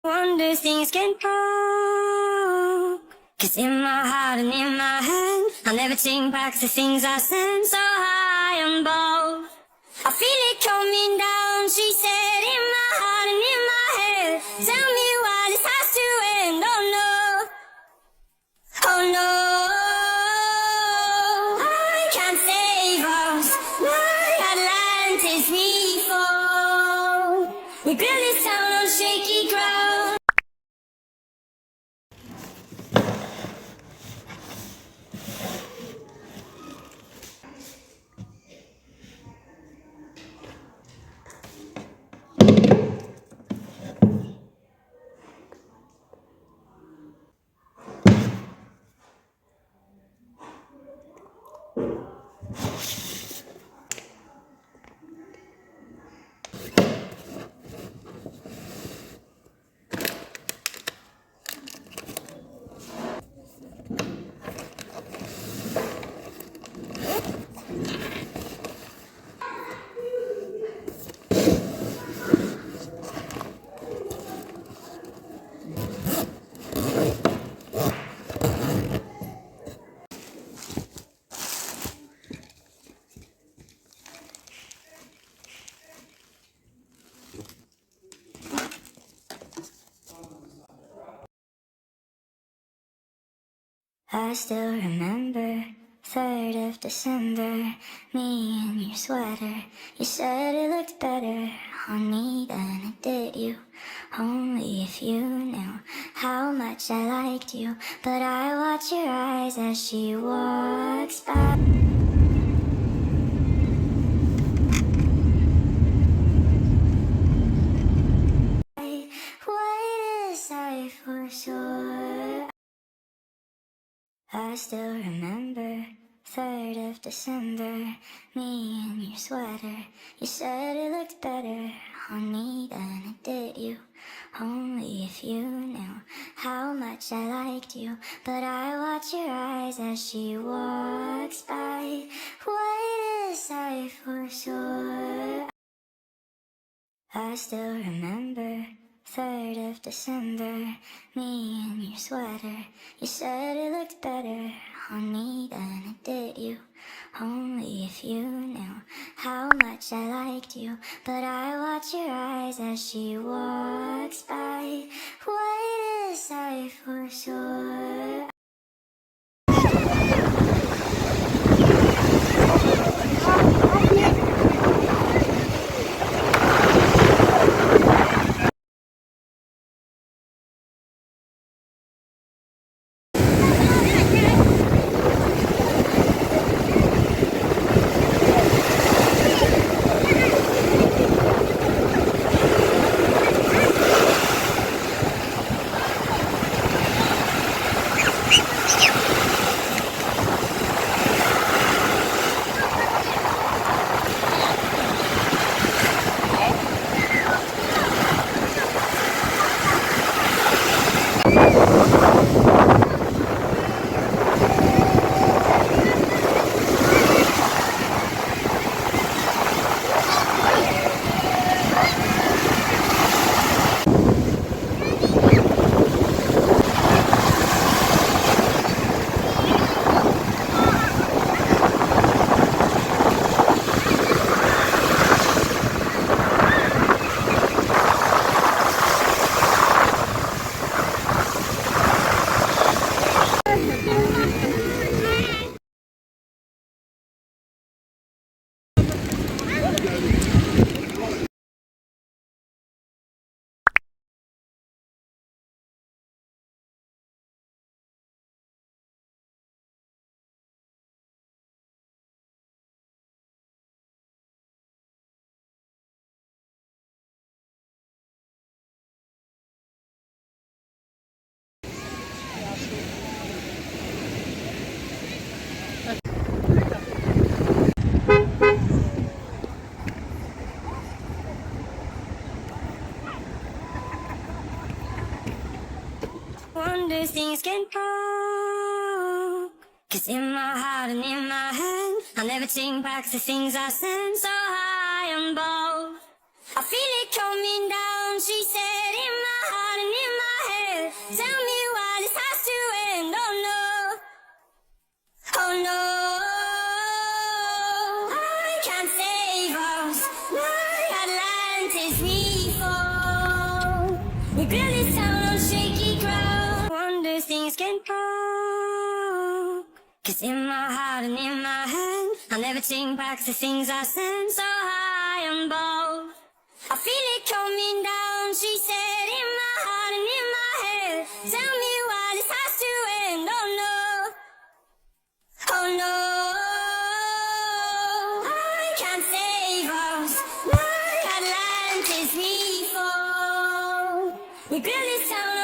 Wonder things can talk. 'Cause in my heart and in my head, I'll never take back the things I said. So high and bold, I feel it coming down. She said, in my heart and in my head, tell me why this has to end. Oh no, oh no, I can't save us. My Atlantis we fall. We build this town on shaky ground. I still remember 3rd of December, me in your sweater. You said it looked better on me than it did you. Only if you knew how much I liked you. But I watch your eyes as she walks by. What is I for sure? I still remember 3rd of December, me in your sweater. You said it looked better on me than it did you. Only if you knew how much I liked you. But I watch your eyes as she walks by. What is I for sure? I still remember 3rd of December, me in your sweater. You said it looked better on me than it did you. Only if you knew how much I liked you. But I watch your eyes as she walks by. What is I for sure? Wonder things can talk. 'Cause in my heart and in my head, I'll never take back the things I said. So high and bold, I feel it coming down. She said, in my heart and in Tell me why this has to end. Oh no, oh no. I can't save us. My Atlantis we fall. We build this town on shaky ground. Wonder things can go. 'Cause in my heart and in my hand, I'll never take back the things I said. So high and bold, I feel it coming down. She said, in my heart and in my head. Tell me why this has to end. Oh no, oh no. I can't save us. My Atlantis we fall. We build this town